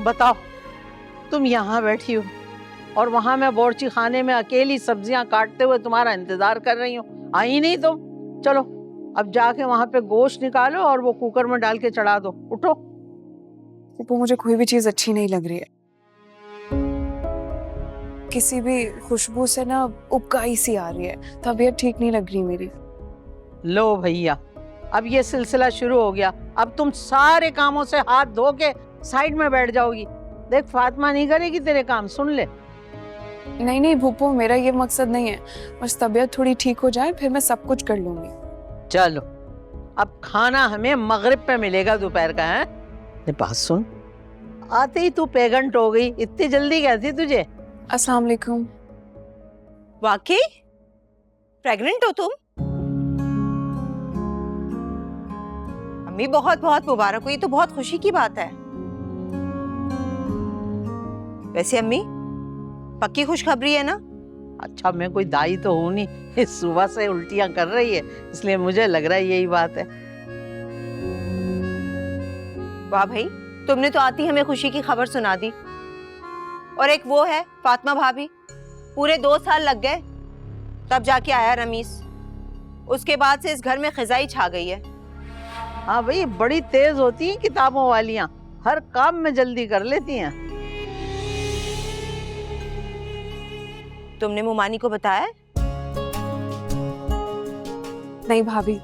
बताओ, तुम यहाँ बैठी हो और वहां मैं बावर्ची खाने में अकेली सब्जियां काटते हुए तुम्हारा इंतजार कर रही हूँ। आई नहीं तुम। चलो अब जाके वहां पे गोश्त निकालो और वो कुकर में डाल के चढ़ा दो। उठो। वो मुझे कोई भी चीज अच्छी नहीं लग रही है। किसी भी खुशबू से ना उबकाई सी आ रही है, तबीयत ठीक नहीं लग रही मेरी। लो भैया, अब ये सिलसिला शुरू हो गया। अब तुम सारे कामों से हाथ धो के साइड में बैठ जाओगी। देख, फातिमा नहीं करेगी तेरे काम, सुन ले। नहीं नहीं भूपो, मेरा ये मकसद नहीं है। बस तबीयत थोड़ी ठीक हो जाए फिर मैं सब कुछ कर लूंगी। चलो, अब खाना हमें मगरिब पे मिलेगा दोपहर का। है बात सुन, आते ही तू पेगंट हो गई। इतनी जल्दी क्या थी तुझे? अस्सलाम वालेकुम। वाकई प्रेग्नेंट हो तुम? अम्मी बहुत बहुत मुबारक हो, ये तो बहुत खुशी की बात है। वैसे अम्मी, पक्की खुशखबरी है ना? अच्छा, मैं कोई दाई तो हूं नहीं, इस सुबह से उल्टियां कर रही है, इसलिए मुझे लग रहा है यही बात है। वाह भाई, तुमने तो आती हमें खुशी की खबर सुना दी। और एक वो है फातिमा भाभी, पूरे 2 साल लग गए तब जाके आया रमीस। उसके बाद से इस घर में खिजाई छा गई है। हाँ भाई, बड़ी तेज होती हैं किताबों वालियां, हर काम में जल्दी कर लेती हैं। तुमने मुमानी को बताया? नहीं भाभी,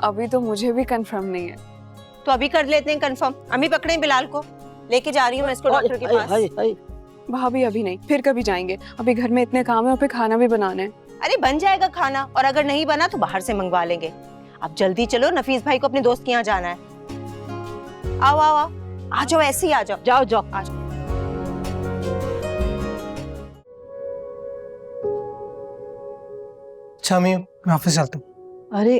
अभी तो मुझे भी कंफर्म नहीं है। तो अभी कर लेते हैं कंफर्म। अम्मी पकड़े बिलाल को, लेके जा रही हूँ मैं इसको डॉक्टर के पास। भाभी अभी नहीं, फिर कभी जाएंगे। अभी घर में इतने काम है और फिर खाना भी बनाना है। अरे बन जाएगा खाना, और अगर नहीं बना तो बाहर से मंगवा लेंगे। अब जल्दी चलो, नफीस भाई को अपने दोस्त के यहाँ जाना है। आओ आओ आओ, आ जाओ, ऐसे ही आ जाओ। जाओ जाओ। आ जाओ। अच्छा मैं ऑफिस चलता हूँ। अरे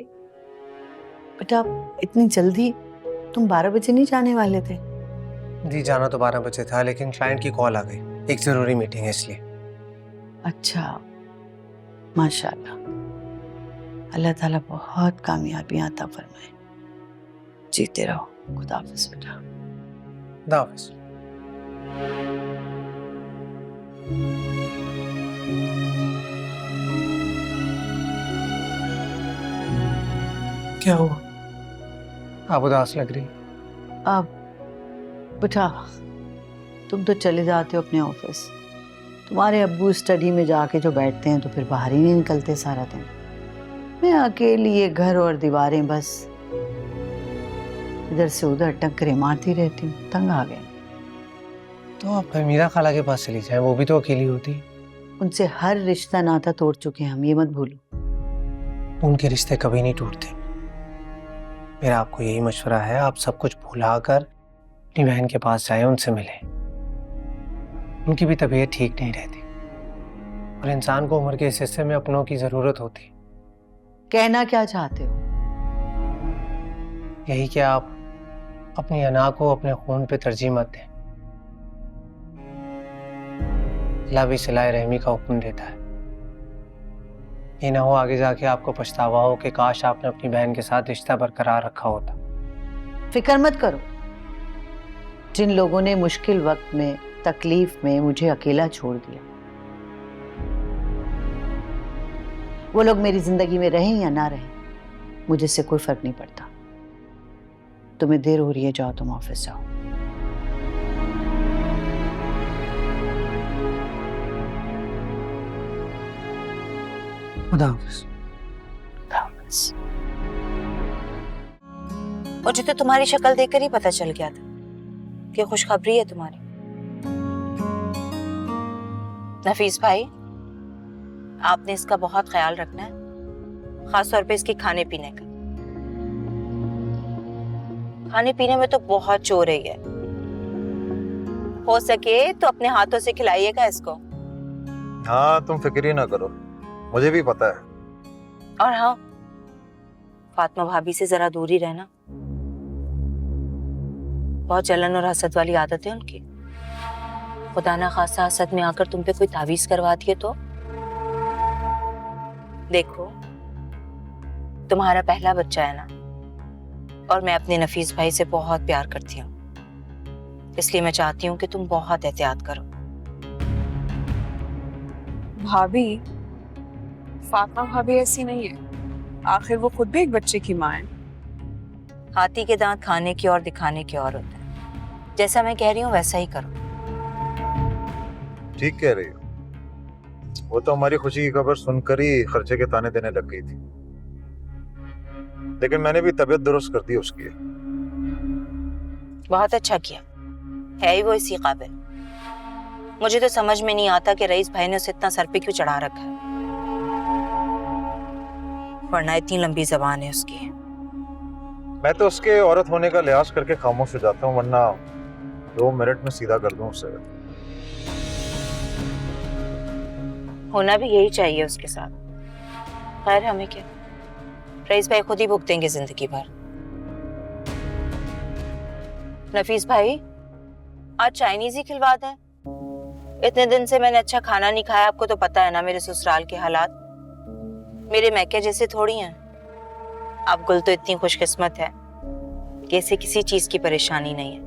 बेटा, इतनी जल्दी? तुम 12 बजे नहीं जाने वाले थे? जी जाना तो 12 बजे था, लेकिन क्लाइंट की कॉल आ गई, एक जरूरी मीटिंग है इसलिए। अच्छा, माशाल्लाह, अल्लाह ताला बहुत कामयाबियां अता फरमाए। जीते रहो। खुदा हाफिज बेटा। खुदा हाफिज। क्या हुआ? आप उदास लग रही। अब बेटा, तुम तो चले जाते हो अपने ऑफिस। तुम्हारे अब्बू स्टडी में जाके जो बैठते हैं तो फिर बाहर ही नहीं निकलते सारा दिन। मैं अकेली ये घर और दीवारें बस इधर से उधर टक्करें मारती रहती हूँ, तंग आ गए। तो आप मीरा खाला के पास चली जाएं, वो भी तो अकेली होती। उनसे हर रिश्ता नाता तोड़ चुके हैं हम, ये मत भूलो। उनके रिश्ते कभी नहीं टूटते। मेरा आपको यही मशवरा है, आप सब कुछ भुला कर अपनी बहन के पास जाएं, उनसे मिलें। उनकी भी तबीयत ठीक नहीं रहती और इंसान को उम्र के इस हिस्से में अपनों की जरूरत होती। कहना क्या चाहते हो? यही कि आप अपनी अना को अपने खून पे तरजीह मत दें। अल्लाह भी सिलाए रहमी का हुक्म देता है। ये ना हो आगे जाके आपको पछतावा हो कि काश आपने अपनी बहन के साथ रिश्ता बरकरार रखा होता। फिक्र मत करो। जिन लोगों ने मुश्किल वक्त में, तकलीफ में मुझे अकेला छोड़ दिया, वो लोग मेरी जिंदगी में रहें या ना रहें, मुझे से कोई फर्क नहीं पड़ता। तुम्हें देर हो रही है, जाओ तुम ऑफिस जाओ। खुदा हाफिज। खुदा हाफिज। मुझे तो तुम्हारी शक्ल देखकर ही पता चल गया था कि खुशखबरी है तुम्हारी। नफीस भाई, आपने इसका बहुत ख्याल रखना है, खास तौर पे इसके खाने पीने का। खाने पीने में तो बहुत चोर है ये। हो सके तो अपने हाथों से खिलाइएगा इसको। हाँ, तुम फिक्र ही ना करो, मुझे भी पता है। और हाँ, फातिमा भाभी से जरा दूर ही रहना। बहुत जलन और हसद वाली आदत है उनकी। खुदा ना खासा हसद में आकर तुम पे कोई तावीज करवा दिए तो। देखो, तुम्हारा पहला बच्चा है ना, और मैं अपने नफीस भाई से बहुत प्यार करती हूँ, इसलिए मैं चाहती हूँ कि तुम बहुत एहतियात करो। भाभी, फातिमा भाभी ऐसी नहीं है, आखिर वो खुद भी एक बच्चे की माँ है। हाथी के दांत खाने की और दिखाने की और होता है। जैसा मैं कह रही हूँ वैसा ही करो। ठीक कह रही हो। वो तो हमारी खुशी की खबर सुनकर ही खर्चे के ताने देने लग गई थी, लेकिन मैंने भी तबीयत दुरुस्त कर दी उसकी। बहुत अच्छा किया, है ही वो इसी काबिल। मुझे तो समझ में नहीं आता कि रईस भाई ने उसे इतना सर पे क्यों चढ़ा रखा है, वरना इतनी लंबी जबान है उसकी। मैं तो उसके औरत होने का लिहाज करके खामोश हो जाता हूँ, वरना 2 मिनट में सीधा कर दूं उसे। होना भी यही चाहिए उसके साथ। खैर हमें क्या, रईस भाई खुद ही भुगतेंगे जिंदगी भर। नफीस भाई, आज चाइनीज ही खिलवा दें। इतने दिन से मैंने अच्छा खाना नहीं खाया, आपको तो पता है ना मेरे ससुराल के हालात। मेरे मैके जैसे थोड़ी हैं। आप गुल तो इतनी खुशकिस्मत है कि इसे किसी चीज की परेशानी नहीं है।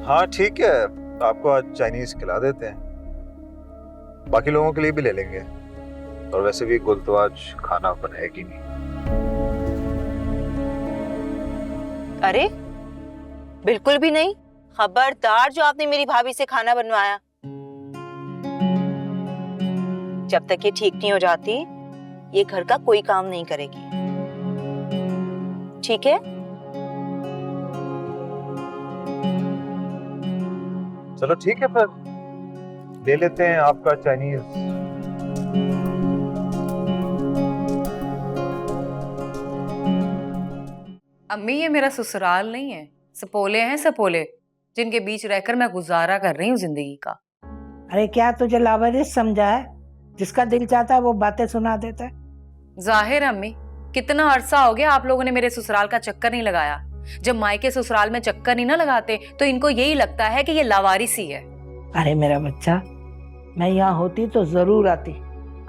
हाँ ठीक है, आपको आज चाइनीज खिला देते हैं, बाकी लोगों के लिए भी ले लेंगे। और वैसे भी गुल तो आज खाना बनाएगी नहीं। अरे बिल्कुल भी नहीं, खबरदार जो आपने मेरी भाभी से खाना बनवाया। जब तक ये ठीक नहीं हो जाती, ये घर का कोई काम नहीं करेगी, ठीक है? चलो ठीक है, फिर ले लेते हैं आपका चाइनीज। अम्मी, ये मेरा ससुराल नहीं है, सपोले हैं सपोले, जिनके बीच रहकर मैं गुजारा कर रही हूँ जिंदगी का। अरे क्या तुझे लावारिस समझा है? जिसका दिल चाहता है वो बातें सुना देता है। जाहिर अम्मी, कितना अरसा हो गया आप लोगों ने मेरे ससुराल का चक्कर नहीं लगाया। जब मायके ससुराल में चक्कर नहीं ना लगाते तो इनको यही लगता है कि ये लावारिस ही है। अरे मेरा बच्चा, मैं यहाँ होती तो जरूर आती।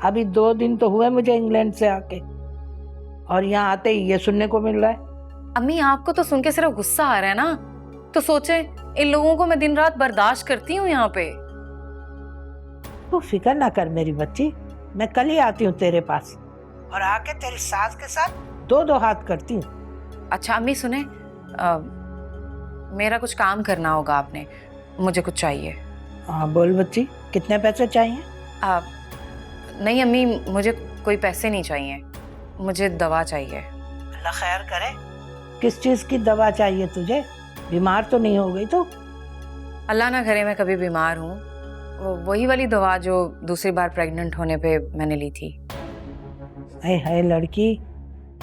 अभी 2 दिन तो हुए मुझे इंग्लैंड से आके, और यहाँ आते ही ये सुनने को मिल रहा है। अम्मी, आपको तो सुन के सिर्फ गुस्सा आ रहा है ना, तो सोचे इन लोगों को मैं दिन रात बर्दाश्त करती हूँ यहाँ पे। तू फिक्र ना कर मेरी बच्ची, मैं कल ही आती हूँ तेरे पास, और आके तेरी सास के साथ 2-2 हाथ करती हूँ। अच्छा अम्मी सुने, मेरा कुछ काम करना होगा आपने, मुझे कुछ चाहिए। हाँ बोल बच्ची, कितने पैसे चाहिए? नहीं अम्मी, मुझे कोई पैसे नहीं चाहिए, मुझे दवा चाहिए। अल्लाह खैर करे। किस चीज की दवा चाहिए तुझे? बीमार तो नहीं हो गई तो? अल्लाह ना करे मैं कभी बीमार हूँ। वही वाली दवा जो दूसरी बार प्रेग्नेंट होने पे मैंने ली थी। है लड़की,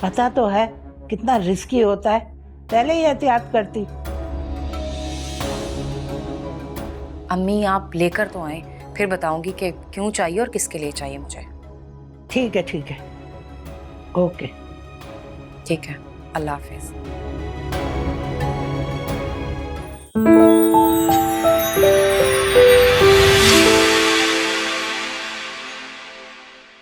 पता तो है कितना रिस्की होता है, पहले ही एहतियात करती। अम्मी आप लेकर तो आए, फिर बताऊंगी कि क्यों चाहिए और किसके लिए चाहिए मुझे। ठीक है, ओके। ठीक है, अल्लाह हाफिज।